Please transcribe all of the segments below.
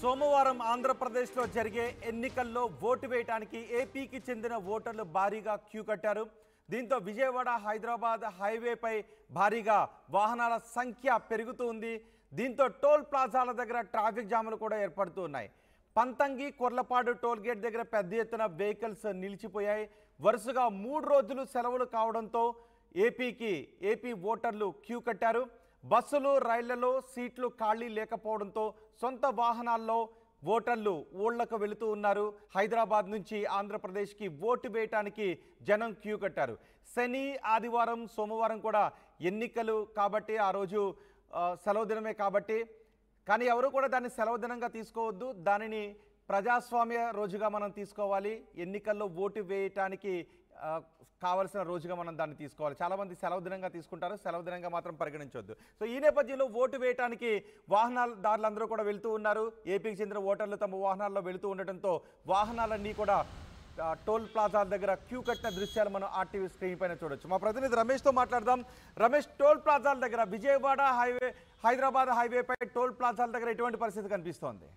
సోమవారం ఆంధ్రప్రదేశ్లో జరిగే ఎన్నికల్లో ఓటు వేయడానికి ఏపీకి చెందిన ఓటర్లు భారీగా క్యూ కట్టారు. దీంతో విజయవాడ హైదరాబాద్ హైవేపై భారీగా వాహనాల సంఖ్య పెరుగుతూ ఉంది. దీంతో టోల్ ప్లాజాల దగ్గర ట్రాఫిక్ జాములు కూడా ఏర్పడుతూ ఉన్నాయి. పంతంగి కొర్లపాడు టోల్ గేట్ దగ్గర పెద్ద ఎత్తున వెహికల్స్ నిలిచిపోయాయి. వరుసగా 3 రోజులు సెలవులు కావడంతో ఏపీ ఓటర్లు క్యూ కట్టారు. బస్సులు రైళ్లలో సీట్లు ఖాళీ లేకపోవడంతో సొంత వాహనాల్లో ఓటర్లు ఊళ్లకు వెళుతూ ఉన్నారు. హైదరాబాద్ నుంచి ఆంధ్రప్రదేశ్కి ఓటు వేయటానికి జనం క్యూ కట్టారు. శని ఆదివారం సోమవారం కూడా ఎన్నికలు కాబట్టి ఆ రోజు సెలవు దినమే కాబట్టి, కానీ ఎవరు కూడా దాన్ని సెలవు దినంగా తీసుకోవద్దు. దానిని ప్రజాస్వామ్య రోజుగా మనం తీసుకోవాలి. ఎన్నికల్లో ఓటు వేయటానికి కావలసిన రోజుగా మనం దాన్ని తీసుకోవాలి. చాలామంది సెలవు దినంగా తీసుకుంటారు, సెలవు దినంగా మాత్రం పరిగణించవద్దు. సో ఈ నేపథ్యంలో ఓటు వేయటానికి వాహనదారులందరూ కూడా వెళుతూ ఉన్నారు. ఏపీకి చెందిన ఓటర్లు తమ వాహనాల్లో వెళుతూ ఉండటంతో వాహనాలన్నీ కూడా టోల్ ప్లాజా దగ్గర క్యూ కట్టిన దృశ్యాలు మనం ఆర్టీవీ స్క్రీన్ పైన చూడొచ్చు. మా ప్రతినిధి రమేష్తో మాట్లాడదాం. రమేష్, టోల్ ప్లాజాల దగ్గర విజయవాడ హైదరాబాద్ హైవేపై టోల్ ప్లాజాల దగ్గర ఎటువంటి పరిస్థితి కనిపిస్తోంది?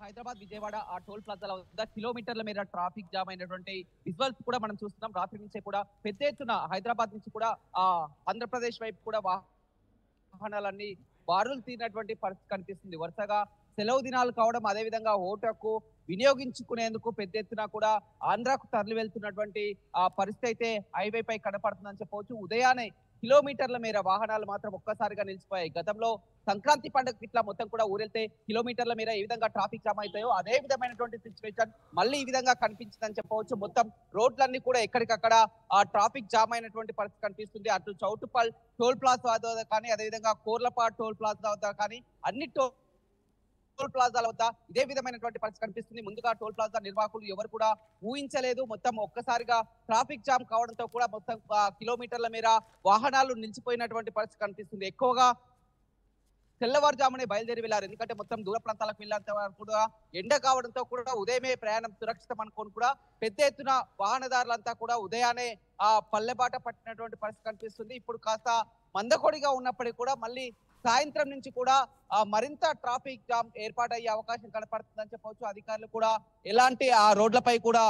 హైదరాబాద్ విజయవాడ ఆ టోల్ ప్లాజాల వద్ద కిలోమీటర్ల మేర ట్రాఫిక్ జామ్ అయినటువంటి విజువల్స్ కూడా మనం చూస్తున్నాం. రాత్రి నుంచే కూడా పెద్ద ఎత్తున హైదరాబాద్ నుంచి కూడా ఆంధ్రప్రదేశ్ వైపు కూడా వాహనాలన్నీ బారులు తీరినటువంటి పరిస్థితి కనిపిస్తుంది. వరుసగా సెలవు దినాలు కావడం, అదేవిధంగా ఓటు హక్కు వినియోగించుకునేందుకు పెద్ద ఎత్తున కూడా ఆంధ్రాకు తరలి వెళ్తున్నటువంటి పరిస్థితి అయితే హైవే పై కనపడుతుందని చెప్పవచ్చు. ఉదయాన్నే కిలోమీటర్ల మేర వాహనాలు మాత్రం ఒక్కసారిగా నిలిచిపోయాయి. గతంలో సంక్రాంతి పండుగ ఇట్లా మొత్తం కూడా ఊరెళ్తే కిలోమీటర్ల మేర ఏ విధంగా ట్రాఫిక్ జామ్ అవుతాయో అదే విధమైనటువంటి సిచ్యువేషన్ మళ్ళీ ఈ విధంగా కనిపించిందని చెప్పవచ్చు. మొత్తం రోడ్లన్నీ కూడా ఎక్కడికక్కడ ట్రాఫిక్ జామ్ అయినటువంటి పరిస్థితి కనిపిస్తుంది. అటు చౌటుపల్ టోల్ ప్లాజా వద్ద కానీ, అదేవిధంగా కోర్లపాడ్ టోల్ ప్లాజా వద్ద కానీ అన్ని టోల్ ప్లాజాల వద్ద ఇదే విధమైనటువంటి పరిస్థితి కనిపిస్తుంది. ముందుగా టోల్ ప్లాజా నిర్వాహకులు ఎవరు కూడా ఊహించలేదు. మొత్తం ఒక్కసారిగా ట్రాఫిక్ జామ్ కావడంతో కూడా మొత్తం కిలోమీటర్ల మేర వాహనాలు నిలిచిపోయినటువంటి పరిస్థితి కనిపిస్తుంది. ఎక్కువగా తెల్లవారుజామునే బయలుదేరి వెళ్లారు. ఎందుకంటే మొత్తం దూర ప్రాంతాలకు వెళ్ళేంత వరకు కూడా ఎండ కావడంతో కూడా ఉదయమే ప్రయాణం సురక్షితం అనుకోని కూడా పెద్ద ఎత్తున వాహనదారులంతా కూడా ఉదయాన్నే పల్లెబాట పట్టినటువంటి పరిస్థితి కనిపిస్తుంది. ఇప్పుడు కాస్త మందకొడిగా ఉన్నప్పటికీ కూడా మళ్ళీ సాయంత్రం నుంచి కూడా మరింత ట్రాఫిక్ జామ్ ఏర్పాటయ్యే అవకాశం కనపడుతుందని చెప్పవచ్చు. అధికారులు కూడా ఎలాంటి ఆ రోడ్లపై కూడా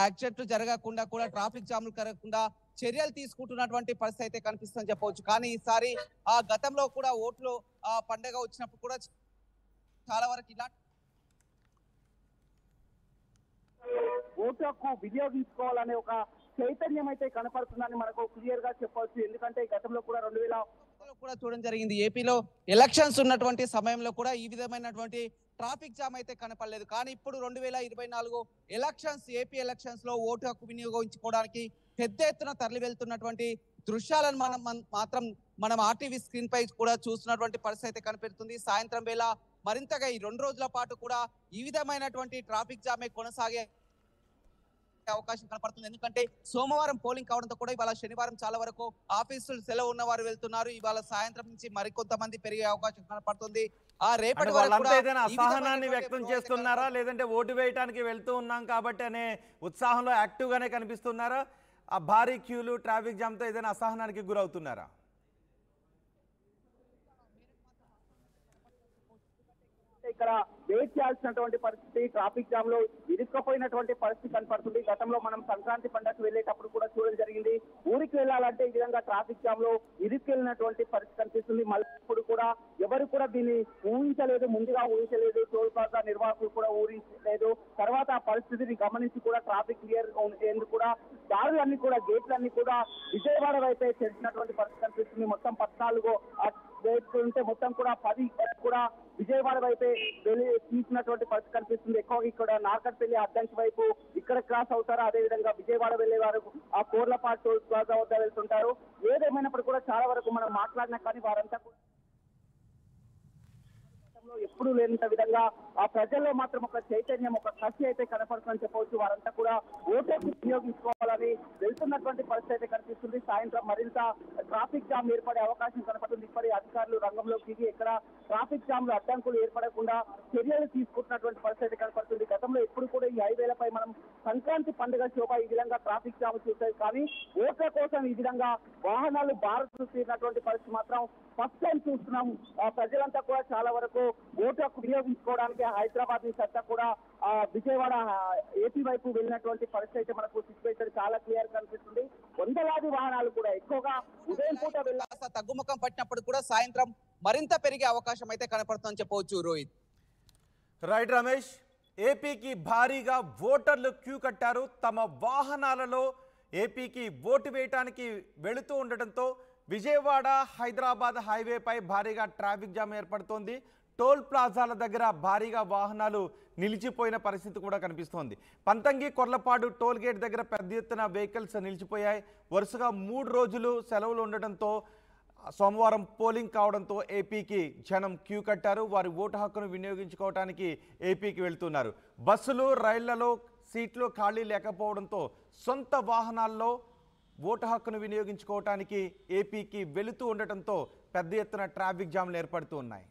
యాక్సిడెంట్లు జరగకుండా కూడా ట్రాఫిక్ జామ్లు కలగకుండా చర్యలు తీసుకుంటున్నటువంటి పరిస్థితి అయితే కనిపిస్తుందని చెప్పవచ్చు. కానీ ఈసారి గతంలో కూడా ఓట్లు పండగ వచ్చినప్పుడు కూడా చాలా వరకు ఇలాంటి ఓటు హక్కు వినియోగించుకోవాలనే ఒక చైతన్యం అయితే కనపడుతుందని మనకు క్లియర్ గా చెప్పవచ్చు. ఎందుకంటే గతంలో కూడా 2000 కూడా చూడడం జరిగింది. ఏపీలో ఎలక్షన్స్ ఉన్నటువంటి సమయంలో కూడా ఈ విధమైనటువంటి ట్రాఫిక్ జామ్ అయితే కనపడలేదు. కానీ ఇప్పుడు 2024 ఎలక్షన్స్, ఏపీ ఎలక్షన్స్ లో ఓటు హక్కు వినియోగించుకోవడానికి పెద్ద ఎత్తున తరలి వెళ్తున్నటువంటి దృశ్యాలను మనం ఆర్టీవీ స్క్రీన్ పై కూడా చూస్తున్నటువంటి పరిస్థితి అయితే కనిపెడుతుంది. సాయంత్రం వేళ మరింతగా ఈ 2 రోజుల పాటు కూడా ఈ విధమైనటువంటి ట్రాఫిక్ జామే కొనసాగే అవకాశం కనపడుతుంది. ఎందుకంటే సోమవారం పోలింగ్ కావడంతో కూడా ఇవాళ శనివారం చాలా వరకు ఆఫీసులు సెలవు ఉన్న వారు వెళ్తున్నారు. ఇవాళ సాయంత్రం నుంచి మరికొంతమంది పెరిగే అవకాశం కనపడుతుంది. రేపటి అసహనాన్ని వ్యక్తం చేస్తున్నారా, లేదంటే ఓటు వేయడానికి వెళ్తూ ఉన్నాం కాబట్టి అనే ఉత్సాహంలో యాక్టివ్ గానే కనిపిస్తున్నారా? ఆ భారీ క్యూలు ట్రాఫిక్ జామ్ తో ఏదైనా అసహనానికి గురవుతున్నారా? ఇక్కడ వెయిట్ చేయాల్సినటువంటి పరిస్థితి, ట్రాఫిక్ జామ్ లో ఇరుక్కుపోయినటువంటి పరిస్థితి కనపడుతుంది. గతంలో మనం సంక్రాంతి పండుగకు వెళ్ళేటప్పుడు కూడా చూడడం జరిగింది. ఊరికి వెళ్ళాలంటే ఈ విధంగా ట్రాఫిక్ జామ్ లో ఇరుక్కెళ్ళినటువంటి పరిస్థితి కనిపిస్తుంది. మళ్ళీ ఇప్పుడు కూడా ఎవరు కూడా దీన్ని ఊహించలేదు, ముందుగా ఊహించలేదు. టోల్ ప్లాజా నిర్వాహకులు కూడా ఊహించలేదు. తర్వాత ఆ పరిస్థితిని గమనించి కూడా ట్రాఫిక్ క్లియర్ ఎందుకు కూడా దారులన్నీ కూడా గేట్లన్నీ కూడా విజయవాడ వైపే తెరిచినటువంటి పరిస్థితి కనిపిస్తుంది. మొత్తం 14 గేట్లు ఉంటే మొత్తం కూడా 10 కూడా విజయవాడ వైపే వెళ్ళి తీసినటువంటి పరిస్థితి కనిపిస్తుంది. ఎక్కువగా ఇక్కడ నార్కట్పల్లి అద్దంకి వైపు ఇక్కడ క్రాస్ అవుతారు. అదేవిధంగా విజయవాడ వెళ్లే వారు ఆ కోర్లపాటు టోల్ ప్లాజా వద్ద వెళ్తుంటారు. ఏదేమైనప్పుడు కూడా చాలా వరకు మనం మాట్లాడినా కానీ వారంతా కూడా ఎప్పుడు లేనంత విధంగా ఆ ప్రజల్లో మాత్రం ఒక చైతన్యం, ఒక కసి అయితే కనపడుతుందని చెప్పవచ్చు. వారంతా కూడా ఓటు వినియోగించుకోవాలని వెళ్తున్నటువంటి పరిస్థితి అయితే కనిపిస్తుంది. సాయంత్రం మరింత ట్రాఫిక్ జామ్ ఏర్పడే అవకాశం కనపడుతుంది. ఇప్పటి అధికారులు రంగంలోకి దిగి ఇక్కడ ట్రాఫిక్ జామ్ లో అడ్డంకులు ఏర్పడకుండా చర్యలు తీసుకుంటున్నటువంటి పరిస్థితి కనపడుతుంది. గతంలో ఎప్పుడు కూడా ఈ హైవేలపై మనం సంక్రాంతి పండుగ శోభ ఈ విధంగా ట్రాఫిక్ జామ్ చూసాయి. కానీ ఓట్ల కోసం ఈ విధంగా వాహనాలు బారులు తీరినటువంటి పరిస్థితి మాత్రం ఫస్ట్ టైం చూస్తున్నాం. ప్రజలంతా కూడా చాలా చేసుకోవడానికి హైదరాబాద్ నుంచి అంతా కూడా విజయవాడ ఏపీ వైపు వెళ్ళినటువంటి పరిస్థితి అయితే మనకు సిచ్యువేషన్ చాలా క్లియర్ కనిపిస్తుంది. వందలాది వాహనాలు కూడా ఎక్కువగా ఉదయం పూట తగ్గుముఖం పట్టినప్పుడు కూడా సాయంత్రం మరింత పెరిగే అవకాశం అయితే కనపడుతుందని చెప్పవచ్చు. రోహిత్. రైట్ రమేష్, ఏపీకి భారీగా ఓటర్లు క్యూ కట్టారు. తమ వాహనాలలో ఏపీకి ఓటు వేయటానికి వెళుతూ ఉండటంతో విజయవాడ హైదరాబాద్ హైవేపై భారీగా ట్రాఫిక్ జామ్ ఏర్పడుతోంది. టోల్ ప్లాజాల దగ్గర భారీగా వాహనాలు నిలిచిపోయిన పరిస్థితి కూడా కనిపిస్తోంది. పంతంగి కొర్లపాడు టోల్ గేట్ దగ్గర పెద్ద ఎత్తున వెహికల్స్ నిలిచిపోయాయి. వరుసగా 3 రోజులు సెలవులు ఉండటంతో సోమవారం పోలింగ్ కావడంతో ఏపీకి జనం క్యూ కట్టారు. వారి ఓటు హక్కును వినియోగించుకోవడానికి ఏపీకి వెళ్తున్నారు. బస్సులు రైళ్లలో సీట్లు ఖాళీ లేకపోవడంతో సొంత వాహనాల్లో ఓటు హక్కును వినియోగించుకోవడానికి ఏపీకి వెళుతూ ఉండటంతో పెద్ద ఎత్తున ట్రాఫిక్ జామ్లు ఏర్పడుతూ ఉన్నాయి.